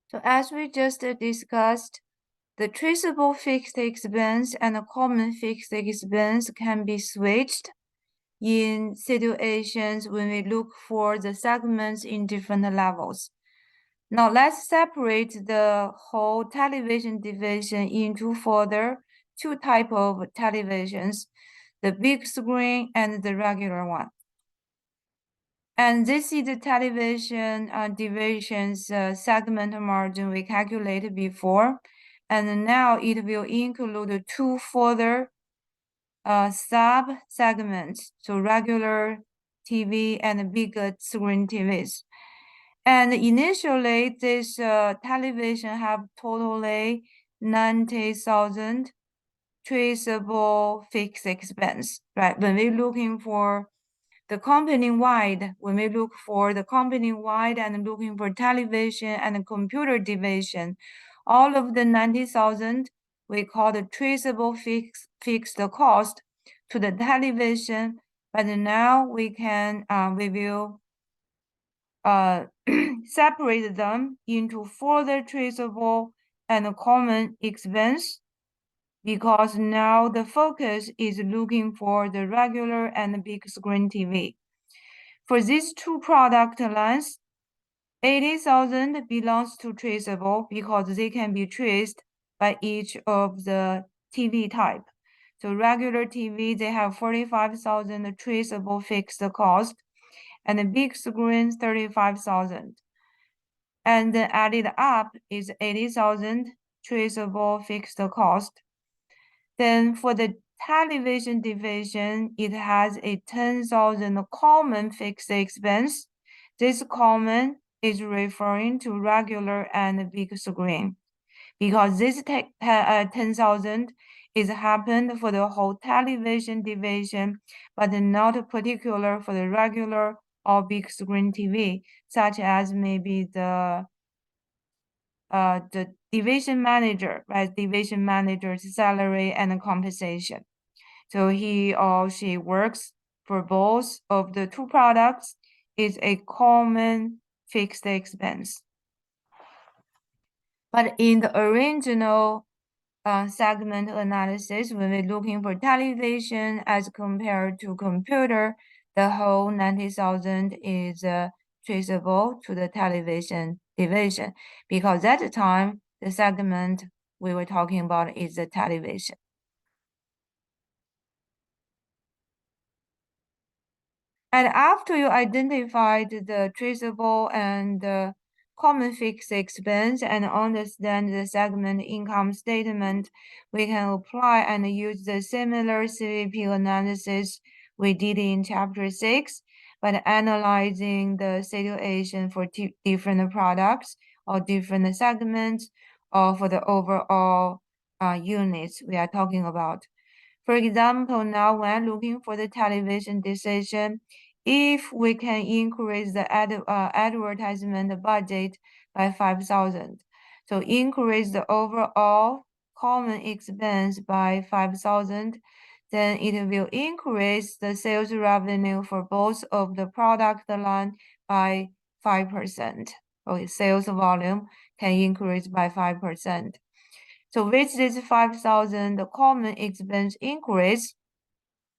So as we just discussed, the traceable fixed expense and the common fixed expense can be switched in situations when we look for the segments in different levels. Now let's separate the whole television division into further two types of televisions, the big screen and the regular one. And this is the television division's segment margin we calculated before. And now it will include two further sub-segments, so regular TV and bigger screen TVs. And initially, this television have totally 90,000 traceable fixed expense, right? When we're looking for the company-wide, when we look for the company-wide and looking for television and computer division, all of the 90,000 we call the traceable fixed cost to the television. But now we can we will separate them into further traceable and common expense, because now the focus is looking for the regular and big screen TV. For these two product lines, 80,000 belongs to traceable because they can be traced by each of the TV type. So regular TV, they have 45,000 traceable fixed cost, and the big screen, 35,000. And then added up is 80,000 traceable fixed cost. Then for the television division, it has a 10,000 common fixed expense. This common is referring to regular and big screen, because this 10,000 is happened for the whole television division, but not particular for the regular or big screen TV, such as maybe the division manager, right? Division manager's salary and compensation. So he or she works for both of the two products is a common fixed expense. But in the original segment analysis, when we're looking for television as compared to computer, the whole 90,000 is traceable to the television division, because at the time, the segment we were talking about is the television. And after you identified the traceable and common fixed expense and understand the segment income statement, we can apply and use the similar CVP analysis we did in chapter 6, but analyzing the situation for different products or different segments or for the overall units we are talking about. For example, now when looking for the television decision, if we can increase the advertisement budget by 5,000, so increase the overall common expense by 5,000, then it will increase the sales revenue for both of the product line by 5%. Okay, sales volume can increase by 5%. So with this 5,000 common expense increase,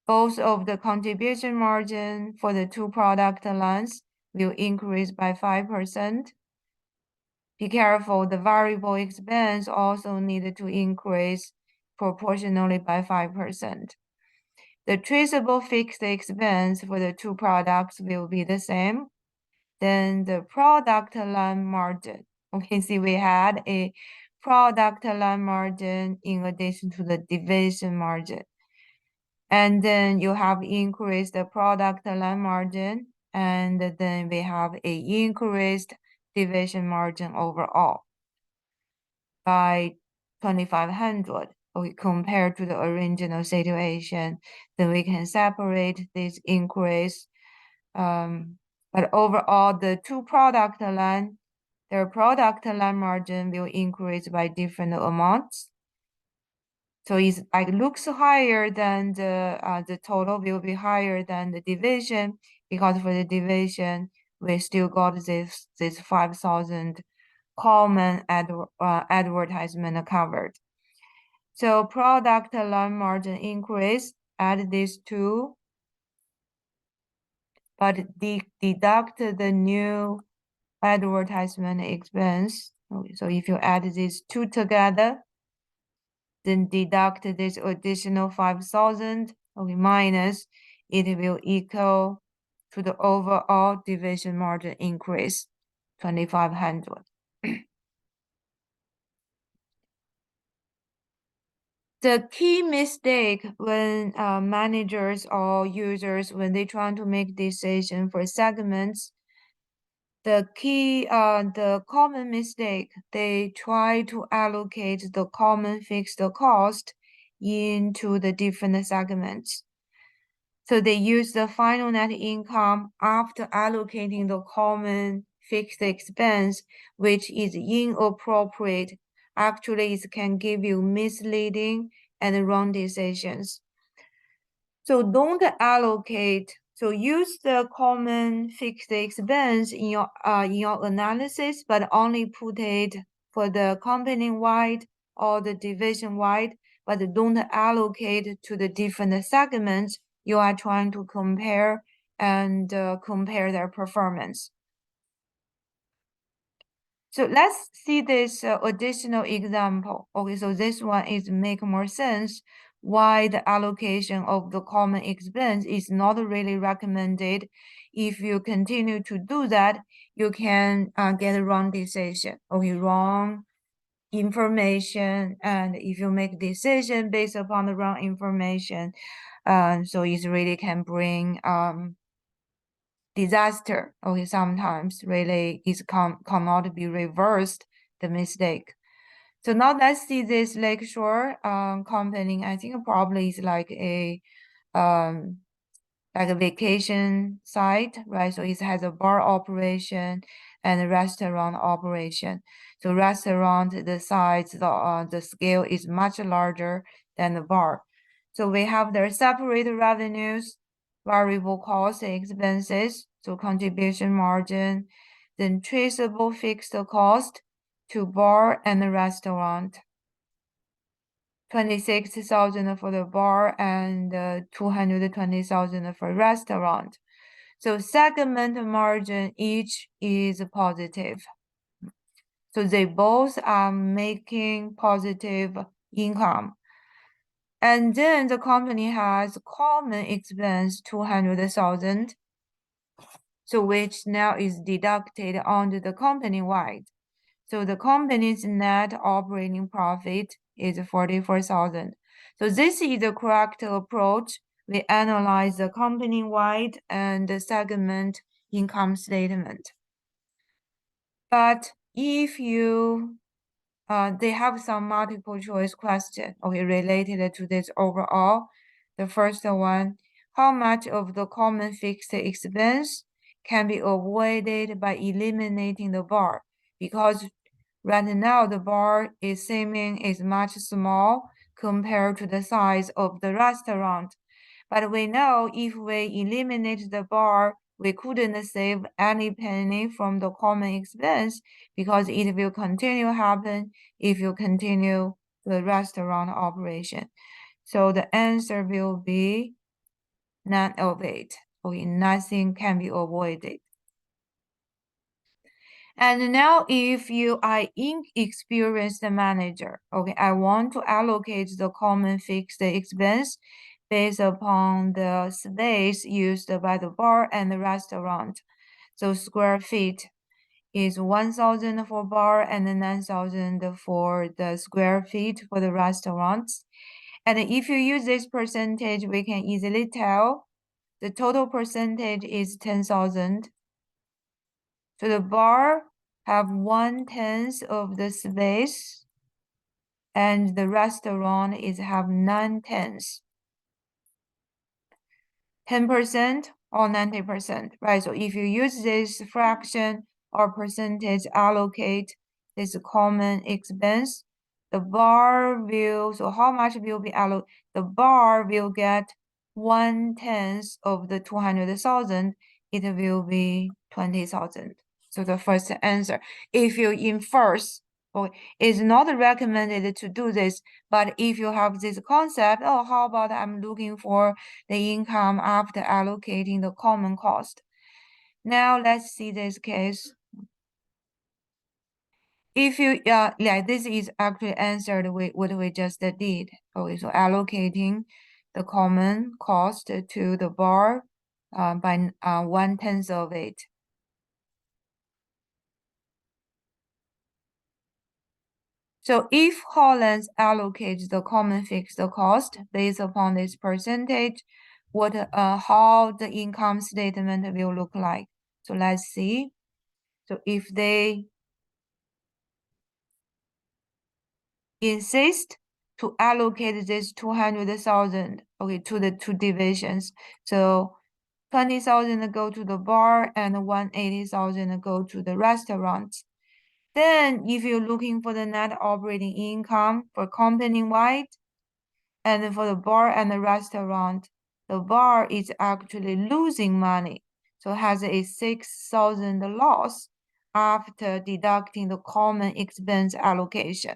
both of the contribution margin for the two product lines will increase by 5%. Be careful, the variable expense also needed to increase proportionally by 5%. The traceable fixed expense for the two products will be the same. Then the product line margin. Okay, see we had a product line margin in addition to the division margin. And then you have increased the product line margin, and then we have a increased division margin overall by 2,500. Okay, compared to the original situation, then we can separate this increase. But overall, the two product line, their product line margin will increase by different amounts. So it's like looks higher than the total will be higher than the division, because for the division we still got this 5,000 common advertisement covered. So product line margin increase, add these two, but deduct the new advertisement expense. Okay, so if you add these two together, then deduct this additional 5,000, okay, minus, it will equal to the overall division margin increase, 2,500. The key mistake when managers or users, when they try to make decision for segments, the common mistake, they try to allocate the common fixed cost into the different segments. So they use the final net income after allocating the common fixed expense, which is inappropriate. Actually, it can give you misleading and wrong decisions. So don't allocate. So use the common fixed expense in your analysis, but only put it for the company-wide or the division-wide, but don't allocate to the different segments you are trying to compare and compare their performance. So let's see this additional example. Okay, so this one is make more sense why the allocation of the common expense is not really recommended. If you continue to do that, you can get a wrong decision. Okay, wrong information, and if you make decision based upon the wrong information, so it really can bring disaster. Okay, sometimes really it cannot be reversed, the mistake. So now let's see this Lakeshore company. I think probably is like a vacation site, right? So it has a bar operation and a restaurant operation. So restaurant, the size, the scale is much larger than the bar. So we have their separate revenues, variable costs and expenses, so contribution margin, then traceable fixed cost to bar and the restaurant. 26,000 for the bar and 220,000 for restaurant. So segment margin each is positive. So they both are making positive income. And then the company has common expense 200,000. So which now is deducted onto the company-wide. So the company's net operating profit is 44,000. So this is the correct approach. We analyze the company-wide and the segment income statement. But if you, they have some multiple choice question, okay, related to this overall. The first one, how much of the common fixed expense can be avoided by eliminating the bar? Because right now, the bar is seeming is much small compared to the size of the restaurant. But we know if we eliminate the bar, we couldn't save any penny from the common expense because it will continue happen if you continue the restaurant operation. So the answer will be none of it. Okay, nothing can be avoided. And now if you are inexperienced manager, okay, I want to allocate the common fixed expense based upon the space used by the bar and the restaurant. So square feet is 1,000 for bar and 9,000 for the square feet for the restaurants. And if you use this percentage, we can easily tell the total percentage is 10,000. So the bar have 1/10 of the space, and the restaurant is have 9/10. 10% or 90%, right? So if you use this fraction or percentage allocate this common expense, the bar will, so how much will be allocated? The bar will get 1/10 of the 200,000. It will be 20,000. So the first answer, if you enforce, okay, it's not recommended to do this, but if you have this concept, oh, how about I'm looking for the income after allocating the common cost. Now let's see this case. If you, yeah, this is actually answered with what we just did. Okay, so allocating the common cost to the bar by 1/10 of it. So if Hollands allocates the common fixed cost based upon this percentage, how the income statement will look like. So let's see. So if they insist to allocate this 200,000, okay, to the two divisions. So 20,000 go to the bar and 180,000 go to the restaurant. Then if you're looking for the net operating income for company-wide, and for the bar and the restaurant, the bar is actually losing money. So has a 6,000 loss after deducting the common expense allocation.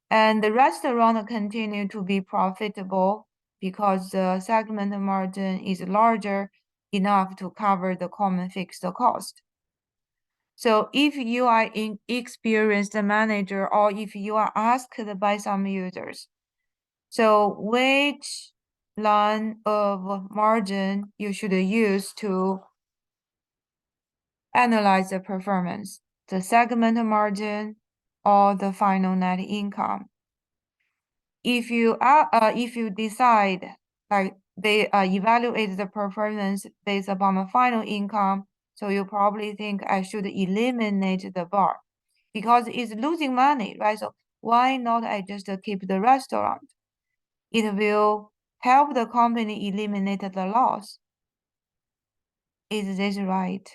And the restaurant continue to be profitable because the segment margin is larger enough to cover the common fixed cost. So if you are an experienced manager or if you are asked by some users, so which line of margin you should use to analyze the performance, the segment margin or the final net income? If you decide like they evaluate the performance based upon the final income, so you probably think I should eliminate the bar because it's losing money, right? So why not I just keep the restaurant? It will help the company eliminate the loss. Is this right?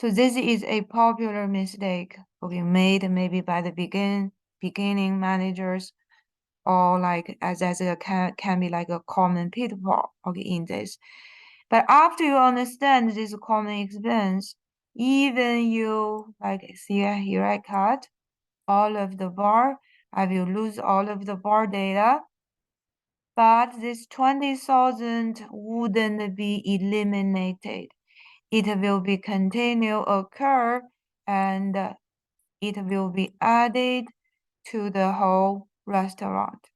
So this is a popular mistake, okay, made maybe by the beginning managers, or like as a can be like a common pitfall, okay, in this. But after you understand this common expense, even you like see here I cut all of the bar, I will lose all of the bar data, but this 20,000 wouldn't be eliminated. It will be continue occur and it will be added to the whole restaurant.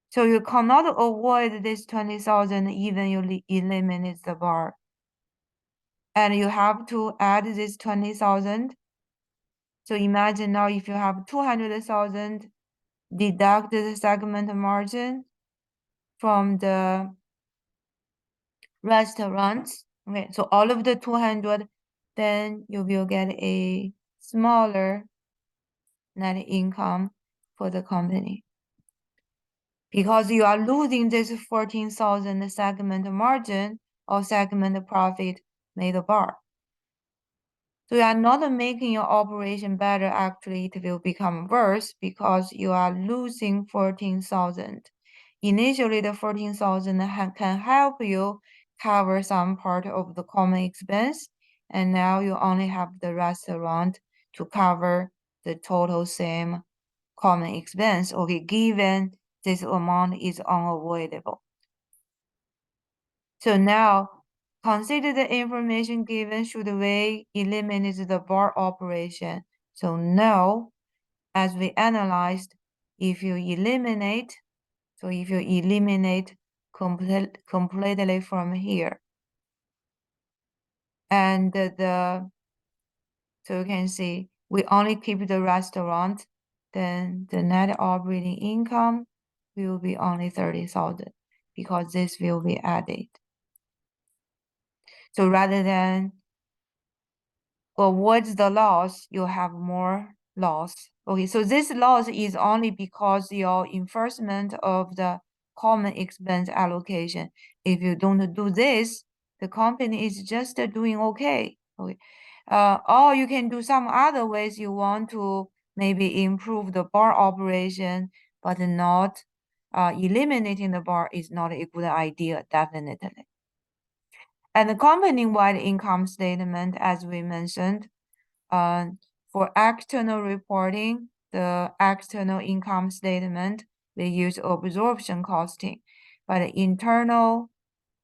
So you cannot avoid this 20,000 even you eliminate the bar. And you have to add this 20,000. So imagine now if you have 200,000, deduct the segment margin from the restaurants. Okay, so all of the 200, then you will get a smaller net income for the company. Because you are losing this 14,000 segment margin or segment profit made bar. So you are not making your operation better, actually it will become worse because you are losing 14,000. Initially, the 14,000 can help you cover some part of the common expense, and now you only have the restaurant to cover the total same common expense, okay, given this amount is unavoidable. So now, consider the information given should we eliminate the bar operation. So no, as we analyzed, if you eliminate completely from here, and so you can see we only keep the restaurant, then the net operating income will be only 30,000 because this will be added. So rather than avoid the loss, you have more loss. Okay, so this loss is only because your enforcement of the common expense allocation. If you don't do this, the company is just doing okay. Okay, or you can do some other ways you want to maybe improve the bar operation, but not eliminating the bar is not a good idea, definitely. And the company-wide income statement, as we mentioned, for external reporting, the external income statement, we use absorption costing. But the internal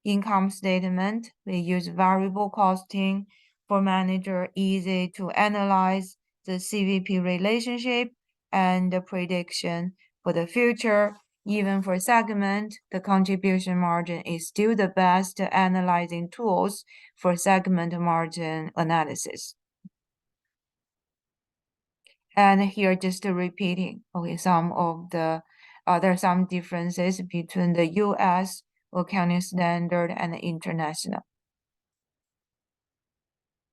income statement, we use variable costing. For manager, easy to analyze the CVP relationship and the prediction for the future. Even for segment, the contribution margin is still the best analyzing tools for segment margin analysis. And here just repeating, okay, some of the, there are some differences between the US accounting standard and the international.